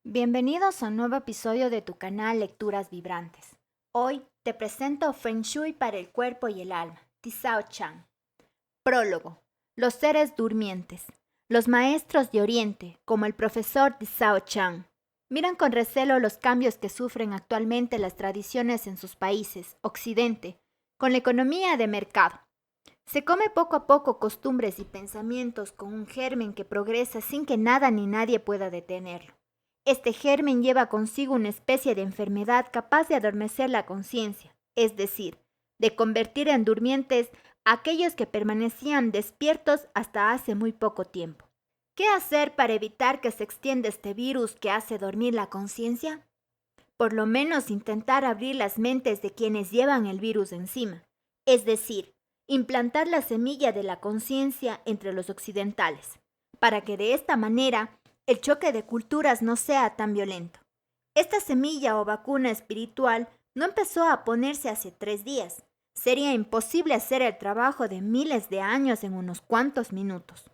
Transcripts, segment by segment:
Bienvenidos a un nuevo episodio de tu canal Lecturas Vibrantes. Hoy te presento Feng Shui para el cuerpo y el alma, Tisao Chan. Prólogo. Los seres durmientes. Los maestros de Oriente, como el profesor Tisao Chan, miran con recelo los cambios que sufren actualmente las tradiciones en sus países, Occidente, con la economía de mercado. Se come poco a poco costumbres y pensamientos con un germen que progresa sin que nada ni nadie pueda detenerlo. Este germen lleva consigo una especie de enfermedad capaz de adormecer la conciencia, es decir, de convertir en durmientes a aquellos que permanecían despiertos hasta hace muy poco tiempo. ¿Qué hacer para evitar que se extienda este virus que hace dormir la conciencia? Por lo menos intentar abrir las mentes de quienes llevan el virus encima, es decir, implantar la semilla de la conciencia entre los occidentales, para que de esta manera el choque de culturas no sea tan violento. Esta semilla o vacuna espiritual no empezó a ponerse hace 3 días. Sería imposible hacer el trabajo de miles de años en unos cuantos minutos.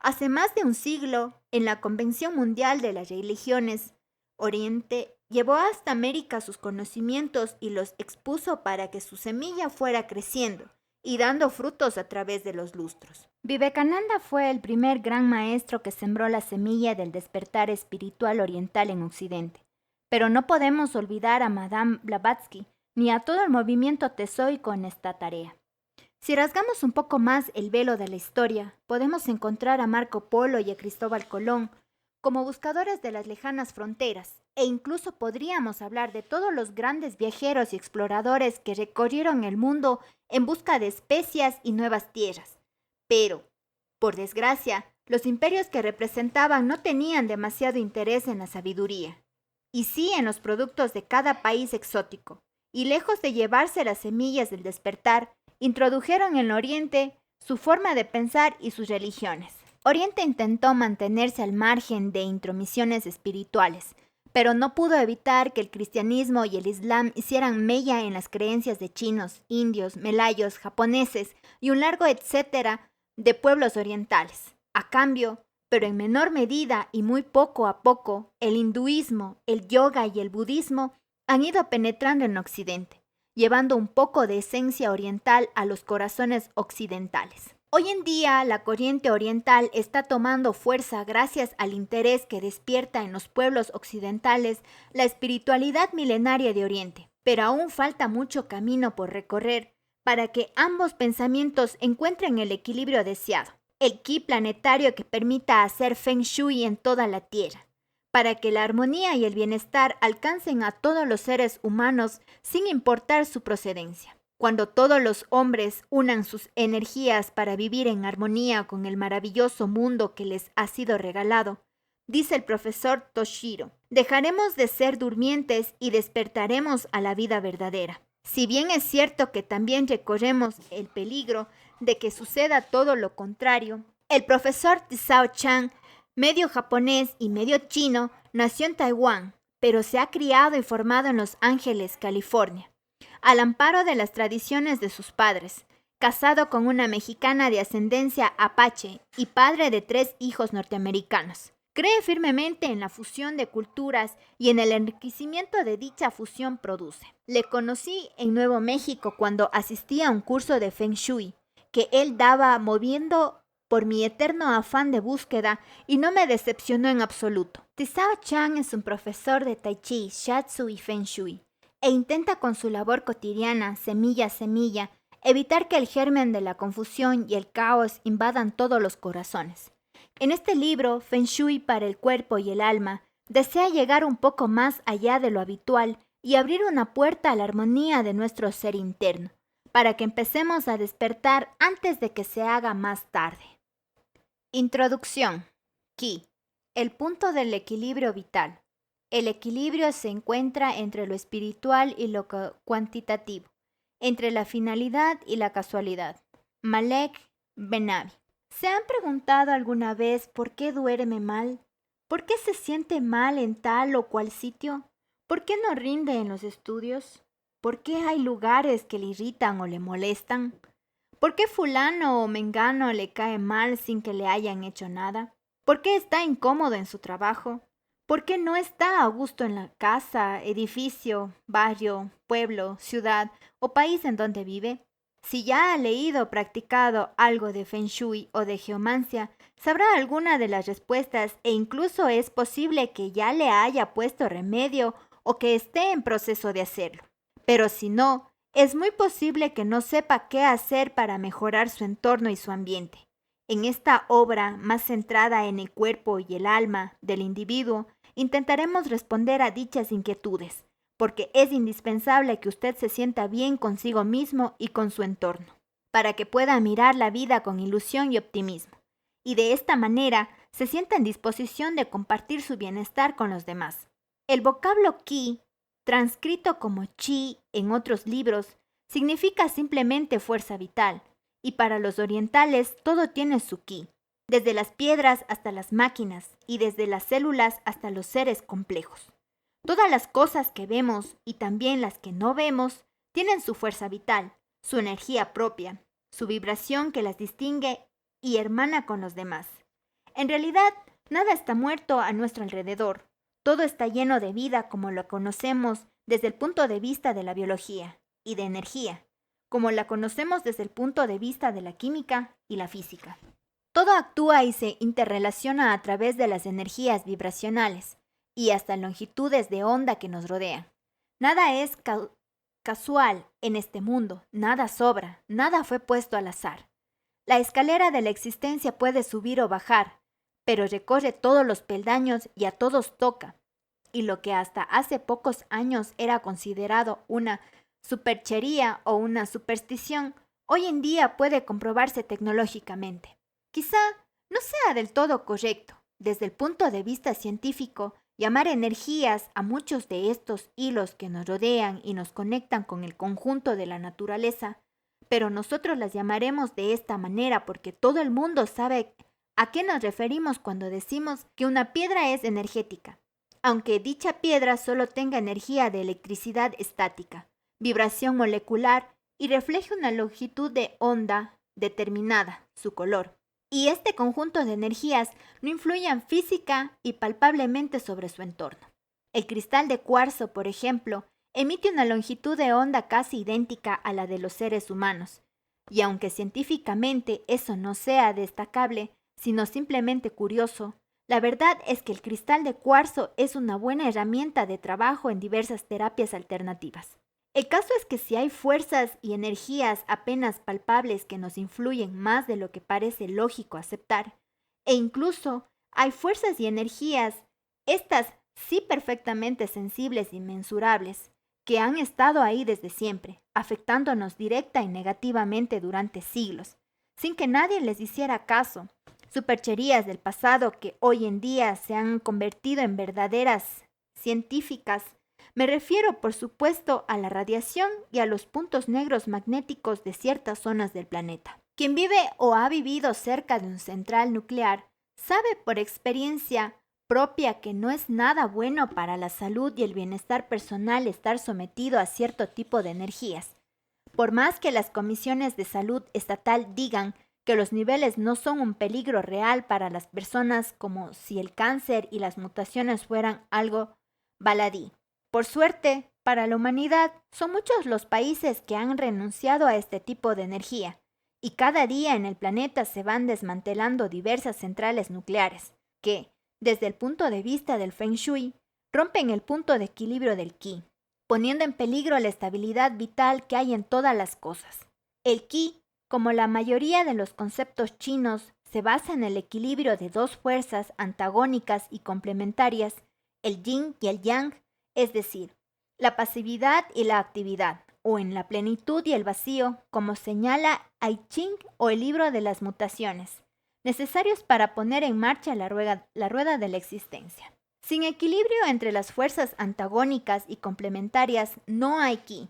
Hace más de un siglo, en la Convención Mundial de las Religiones, Oriente llevó hasta América sus conocimientos y los expuso para que su semilla fuera creciendo y dando frutos a través de los lustros. Vivekananda fue el primer gran maestro que sembró la semilla del despertar espiritual oriental en Occidente. Pero no podemos olvidar a Madame Blavatsky ni a todo el movimiento teosófico en esta tarea. Si rasgamos un poco más el velo de la historia, podemos encontrar a Marco Polo y a Cristóbal Colón como buscadores de las lejanas fronteras, e incluso podríamos hablar de todos los grandes viajeros y exploradores que recorrieron el mundo en busca de especias y nuevas tierras. Pero, por desgracia, los imperios que representaban no tenían demasiado interés en la sabiduría, y sí en los productos de cada país exótico, y lejos de llevarse las semillas del despertar, introdujeron en Oriente su forma de pensar y sus religiones. Oriente intentó mantenerse al margen de intromisiones espirituales, pero no pudo evitar que el cristianismo y el islam hicieran mella en las creencias de chinos, indios, melayos, japoneses y un largo etcétera de pueblos orientales. A cambio, pero en menor medida y muy poco a poco, el hinduismo, el yoga y el budismo han ido penetrando en Occidente, llevando un poco de esencia oriental a los corazones occidentales. Hoy en día, la corriente oriental está tomando fuerza gracias al interés que despierta en los pueblos occidentales la espiritualidad milenaria de Oriente, pero aún falta mucho camino por recorrer para que ambos pensamientos encuentren el equilibrio deseado, el ki planetario que permita hacer Feng Shui en toda la Tierra, para que la armonía y el bienestar alcancen a todos los seres humanos sin importar su procedencia. Cuando todos los hombres unan sus energías para vivir en armonía con el maravilloso mundo que les ha sido regalado, dice el profesor Toshiro, dejaremos de ser durmientes y despertaremos a la vida verdadera. Si bien es cierto que también recorremos el peligro de que suceda todo lo contrario, el profesor Tisao Chan, medio japonés y medio chino, nació en Taiwán, pero se ha criado y formado en Los Ángeles, California, al amparo de las tradiciones de sus padres, casado con una mexicana de ascendencia apache y padre de 3 hijos norteamericanos. Cree firmemente en la fusión de culturas y en el enriquecimiento de dicha fusión produce. Le conocí en Nuevo México cuando asistía a un curso de Feng Shui que él daba moviendo por mi eterno afán de búsqueda y no me decepcionó en absoluto. Tisao Chan es un profesor de Tai Chi, Shiatsu y Feng Shui, e intenta con su labor cotidiana, semilla a semilla, evitar que el germen de la confusión y el caos invadan todos los corazones. En este libro, Feng Shui para el cuerpo y el alma, desea llegar un poco más allá de lo habitual y abrir una puerta a la armonía de nuestro ser interno, para que empecemos a despertar antes de que se haga más tarde. Introducción. Ki. El punto del equilibrio vital. El equilibrio se encuentra entre lo espiritual y lo cuantitativo, entre la finalidad y la casualidad. Malek Benavi. ¿Se han preguntado alguna vez por qué duerme mal? ¿Por qué se siente mal en tal o cual sitio? ¿Por qué no rinde en los estudios? ¿Por qué hay lugares que le irritan o le molestan? ¿Por qué fulano o mengano le cae mal sin que le hayan hecho nada? ¿Por qué está incómodo en su trabajo? porque no está a gusto en la casa, edificio, barrio, pueblo, ciudad o país en donde vive. Si ya ha leído o practicado algo de Feng Shui o de geomancia, sabrá alguna de las respuestas e incluso es posible que ya le haya puesto remedio o que esté en proceso de hacerlo. Pero si no, es muy posible que no sepa qué hacer para mejorar su entorno y su ambiente. En esta obra, más centrada en el cuerpo y el alma del individuo, intentaremos responder a dichas inquietudes, porque es indispensable que usted se sienta bien consigo mismo y con su entorno, para que pueda mirar la vida con ilusión y optimismo, y de esta manera se sienta en disposición de compartir su bienestar con los demás. El vocablo Qi, transcrito como Chi en otros libros, significa simplemente fuerza vital, y para los orientales todo tiene su Qi, desde las piedras hasta las máquinas y desde las células hasta los seres complejos. Todas las cosas que vemos y también las que no vemos tienen su fuerza vital, su energía propia, su vibración que las distingue y hermana con los demás. En realidad, nada está muerto a nuestro alrededor. Todo está lleno de vida como lo conocemos desde el punto de vista de la biología y de energía, como la conocemos desde el punto de vista de la química y la física. Todo actúa y se interrelaciona a través de las energías vibracionales y hasta longitudes de onda que nos rodean. Nada es casual en este mundo, nada sobra, nada fue puesto al azar. La escalera de la existencia puede subir o bajar, pero recorre todos los peldaños y a todos toca. Y lo que hasta hace pocos años era considerado una superchería o una superstición, hoy en día puede comprobarse tecnológicamente. Quizá no sea del todo correcto, desde el punto de vista científico, llamar energías a muchos de estos hilos que nos rodean y nos conectan con el conjunto de la naturaleza, pero nosotros las llamaremos de esta manera porque todo el mundo sabe a qué nos referimos cuando decimos que una piedra es energética, aunque dicha piedra solo tenga energía de electricidad estática, vibración molecular y refleje una longitud de onda determinada, su color. Y este conjunto de energías no influyen física y palpablemente sobre su entorno. El cristal de cuarzo, por ejemplo, emite una longitud de onda casi idéntica a la de los seres humanos, y aunque científicamente eso no sea destacable, sino simplemente curioso, la verdad es que el cristal de cuarzo es una buena herramienta de trabajo en diversas terapias alternativas. El caso es que si hay fuerzas y energías apenas palpables que nos influyen más de lo que parece lógico aceptar, e incluso hay fuerzas y energías, estas sí perfectamente sensibles y mensurables, que han estado ahí desde siempre, afectándonos directa y negativamente durante siglos, sin que nadie les hiciera caso, supercherías del pasado que hoy en día se han convertido en verdaderas científicas. Me refiero, por supuesto, a la radiación y a los puntos negros magnéticos de ciertas zonas del planeta. Quien vive o ha vivido cerca de un central nuclear sabe por experiencia propia que no es nada bueno para la salud y el bienestar personal estar sometido a cierto tipo de energías. Por más que las comisiones de salud estatal digan que los niveles no son un peligro real para las personas como si el cáncer y las mutaciones fueran algo baladí. Por suerte, para la humanidad, son muchos los países que han renunciado a este tipo de energía, y cada día en el planeta se van desmantelando diversas centrales nucleares, que, desde el punto de vista del Feng Shui, rompen el punto de equilibrio del Qi, poniendo en peligro la estabilidad vital que hay en todas las cosas. El Qi, como la mayoría de los conceptos chinos, se basa en el equilibrio de dos fuerzas antagónicas y complementarias, el yin y el yang, es decir, la pasividad y la actividad, o en la plenitud y el vacío, como señala I Ching o el libro de las mutaciones, necesarios para poner en marcha la rueda de la existencia. Sin equilibrio entre las fuerzas antagónicas y complementarias no hay Qi,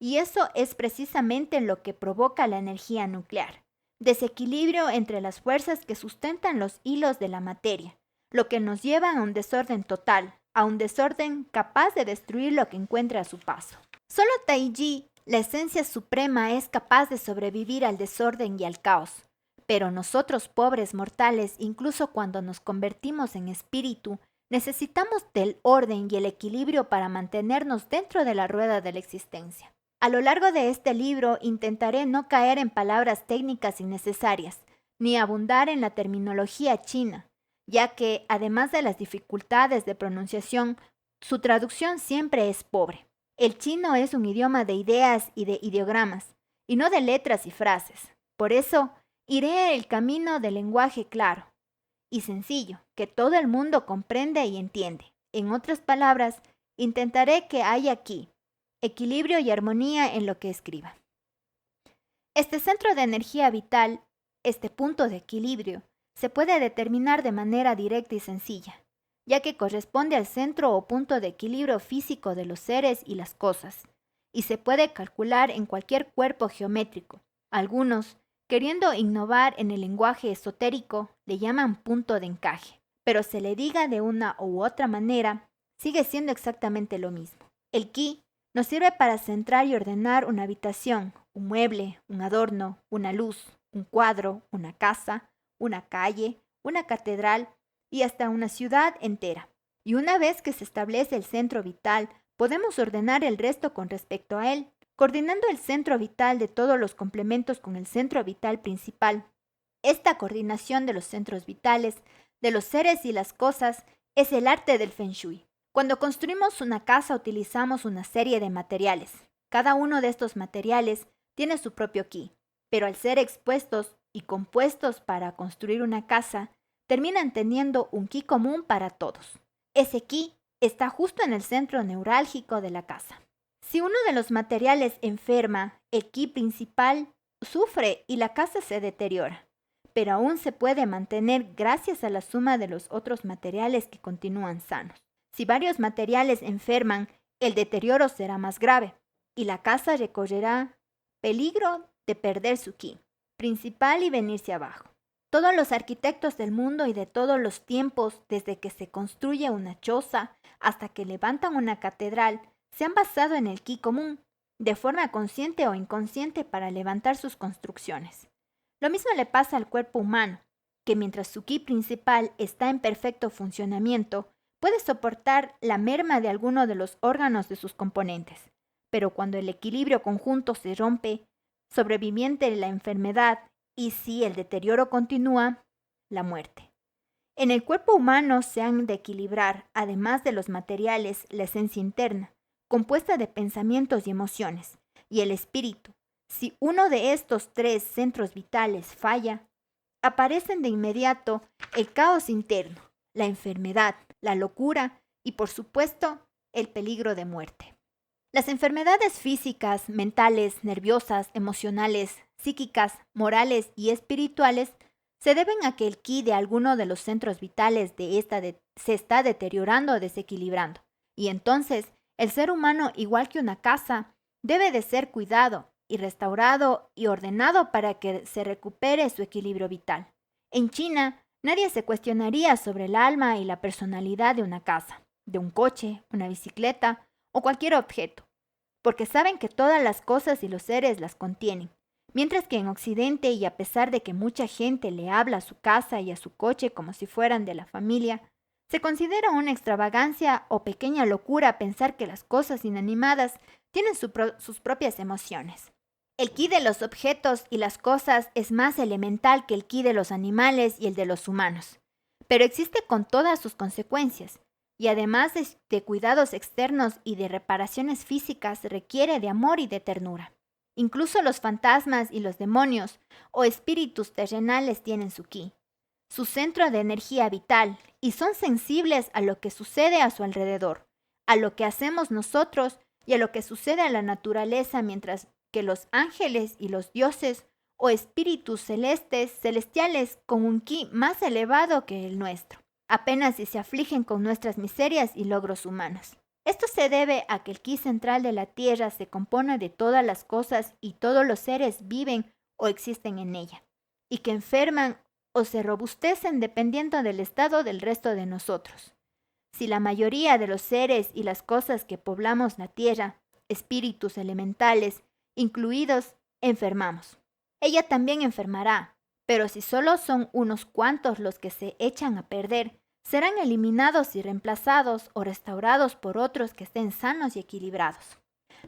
y eso es precisamente lo que provoca la energía nuclear, desequilibrio entre las fuerzas que sustentan los hilos de la materia, lo que nos lleva a un desorden total, a un desorden capaz de destruir lo que encuentra a su paso. Solo Taiji, la esencia suprema, es capaz de sobrevivir al desorden y al caos. Pero nosotros pobres mortales, incluso cuando nos convertimos en espíritu, Necesitamos del orden y el equilibrio para mantenernos dentro de la rueda de la existencia. A lo largo de este libro intentaré no caer en palabras técnicas innecesarias, ni abundar en la terminología china, ya que, además de las dificultades de pronunciación, su traducción siempre es pobre. El chino es un idioma de ideas y de ideogramas, y no de letras y frases. Por eso, iré el camino del lenguaje claro y sencillo, que todo el mundo comprende y entiende. En otras palabras, intentaré que haya aquí equilibrio y armonía en lo que escriba. Este centro de energía vital, este punto de equilibrio, se puede determinar de manera directa y sencilla, ya que corresponde al centro o punto de equilibrio físico de los seres y las cosas, y se puede calcular en cualquier cuerpo geométrico. Algunos, queriendo innovar en el lenguaje esotérico, le llaman punto de encaje, pero se le diga de una u otra manera, sigue siendo exactamente lo mismo. El ki nos sirve para centrar y ordenar una habitación, un mueble, un adorno, una luz, un cuadro, una casa, una calle, una catedral y hasta una ciudad entera. Y una vez que se establece el centro vital, podemos ordenar el resto con respecto a él, coordinando el centro vital de todos los complementos con el centro vital principal. Esta coordinación de los centros vitales, de los seres y las cosas, es el arte del Feng Shui. Cuando construimos una casa utilizamos una serie de materiales. Cada uno de estos materiales tiene su propio ki, pero al ser expuestos y compuestos para construir una casa, terminan teniendo un ki común para todos. Ese ki está justo en el centro neurálgico de la casa. Si uno de los materiales enferma, el ki principal sufre y la casa se deteriora, pero aún se puede mantener gracias a la suma de los otros materiales que continúan sanos. Si varios materiales enferman, el deterioro será más grave y la casa recorrerá peligro de perder su ki principal y venirse abajo. Todos los arquitectos del mundo y de todos los tiempos, desde que se construye una choza hasta que levantan una catedral, se han basado en el ki común, de forma consciente o inconsciente para levantar sus construcciones. Lo mismo le pasa al cuerpo humano, que mientras su ki principal está en perfecto funcionamiento, puede soportar la merma de alguno de los órganos de sus componentes. Pero cuando el equilibrio conjunto se rompe, sobreviviente la enfermedad y si el deterioro continúa, la muerte. En el cuerpo humano se han de equilibrar, además de los materiales, la esencia interna, compuesta de pensamientos y emociones, y el espíritu. Si uno de estos tres centros vitales falla, aparecen de inmediato el caos interno, la enfermedad, la locura y, por supuesto, el peligro de muerte. Las enfermedades físicas, mentales, nerviosas, emocionales, psíquicas, morales y espirituales se deben a que el ki de alguno de los centros vitales de esta se está deteriorando o desequilibrando. Y entonces, el ser humano, igual que una casa, debe de ser cuidado y restaurado y ordenado para que se recupere su equilibrio vital. En China, nadie se cuestionaría sobre el alma y la personalidad de una casa, de un coche, una bicicleta o cualquier objeto, porque saben que todas las cosas y los seres las contienen. Mientras que en Occidente, y a pesar de que mucha gente le habla a su casa y a su coche como si fueran de la familia, se considera una extravagancia o pequeña locura pensar que las cosas inanimadas tienen sus propias emociones. El ki de los objetos y las cosas es más elemental que el ki de los animales y el de los humanos, pero existe con todas sus consecuencias, y además de cuidados externos y de reparaciones físicas requiere de amor y de ternura. Incluso los fantasmas y los demonios o espíritus terrenales tienen su ki, su centro de energía vital, y son sensibles a lo que sucede a su alrededor, a lo que hacemos nosotros y a lo que sucede a la naturaleza, mientras que los ángeles y los dioses o espíritus celestiales con un ki más elevado que el nuestro, apenas si se afligen con nuestras miserias y logros humanos. Esto se debe a que el ki central de la Tierra se compone de todas las cosas y todos los seres viven o existen en ella, y que enferman o se robustecen dependiendo del estado del resto de nosotros. Si la mayoría de los seres y las cosas que poblamos la Tierra, espíritus elementales incluidos, enfermamos, ella también enfermará, pero si solo son unos cuantos los que se echan a perder, serán eliminados y reemplazados o restaurados por otros que estén sanos y equilibrados.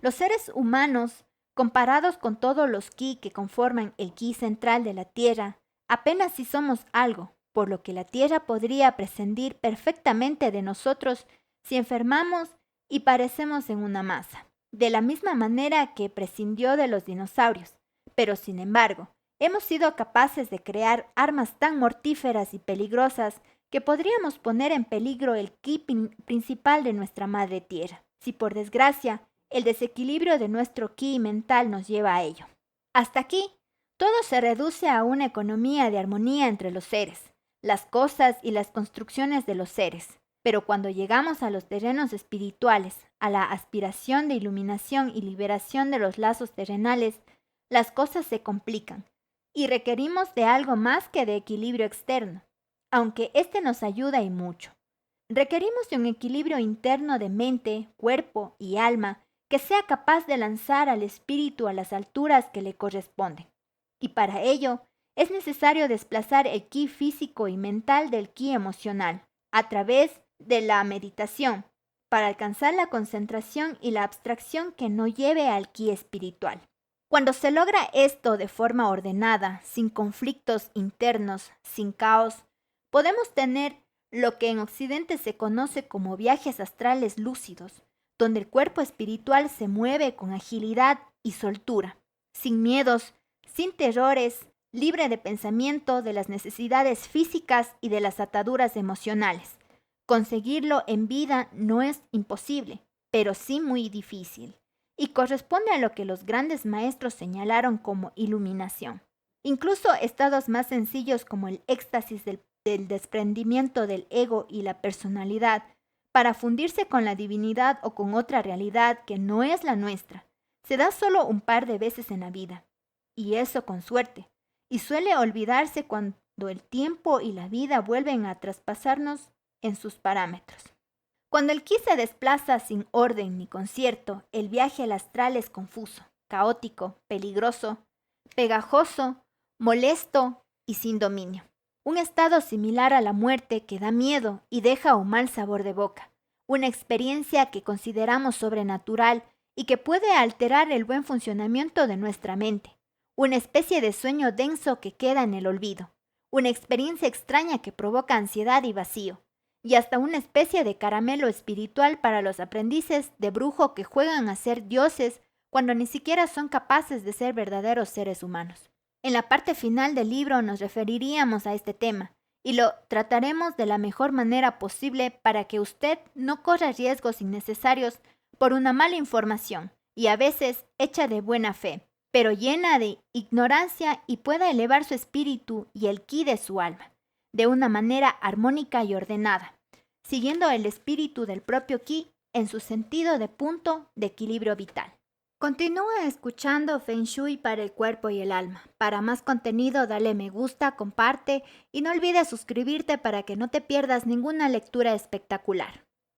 Los seres humanos, comparados con todos los ki que conforman el ki central de la Tierra, apenas si somos algo, por lo que la Tierra podría prescindir perfectamente de nosotros si enfermamos y parecemos en una masa, de la misma manera que prescindió de los dinosaurios. Pero sin embargo, hemos sido capaces de crear armas tan mortíferas y peligrosas que podríamos poner en peligro el ki principal de nuestra madre Tierra, si por desgracia el desequilibrio de nuestro ki mental nos lleva a ello. Hasta aquí, todo se reduce a una economía de armonía entre los seres, las cosas y las construcciones de los seres. Pero cuando llegamos a los terrenos espirituales, a la aspiración de iluminación y liberación de los lazos terrenales, las cosas se complican y requerimos de algo más que de equilibrio externo, aunque este nos ayuda y mucho. Requerimos de un equilibrio interno de mente, cuerpo y alma que sea capaz de lanzar al espíritu a las alturas que le corresponden. Y para ello es necesario desplazar el ki físico y mental del ki emocional a través de la meditación para alcanzar la concentración y la abstracción que no lleve al ki espiritual. Cuando se logra esto de forma ordenada, sin conflictos internos, sin caos, podemos tener lo que en Occidente se conoce como viajes astrales lúcidos, donde el cuerpo espiritual se mueve con agilidad y soltura, sin miedos, sin terrores, libre de pensamiento de las necesidades físicas y de las ataduras emocionales. Conseguirlo en vida no es imposible, pero sí muy difícil, y corresponde a lo que los grandes maestros señalaron como iluminación. Incluso estados más sencillos como el éxtasis del desprendimiento del ego y la personalidad, para fundirse con la divinidad o con otra realidad que no es la nuestra, se da solo un par de veces en la vida, y eso con suerte, y suele olvidarse cuando el tiempo y la vida vuelven a traspasarnos en sus parámetros. Cuando el ki se desplaza sin orden ni concierto, el viaje al astral es confuso, caótico, peligroso, pegajoso, molesto y sin dominio. Un estado similar a la muerte que da miedo y deja un mal sabor de boca. Una experiencia que consideramos sobrenatural y que puede alterar el buen funcionamiento de nuestra mente. Una especie de sueño denso que queda en el olvido. Una experiencia extraña que provoca ansiedad y vacío. Y hasta una especie de caramelo espiritual para los aprendices de brujo que juegan a ser dioses cuando ni siquiera son capaces de ser verdaderos seres humanos. En la parte final del libro nos referiríamos a este tema y lo trataremos de la mejor manera posible para que usted no corra riesgos innecesarios por una mala información y a veces hecha de buena fe, pero llena de ignorancia y pueda elevar su espíritu y el ki de su alma de una manera armónica y ordenada, siguiendo el espíritu del propio ki en su sentido de punto de equilibrio vital. Continúa escuchando Feng Shui para el cuerpo y el alma. Para más contenido, dale me gusta, comparte y no olvides suscribirte para que no te pierdas ninguna lectura espectacular.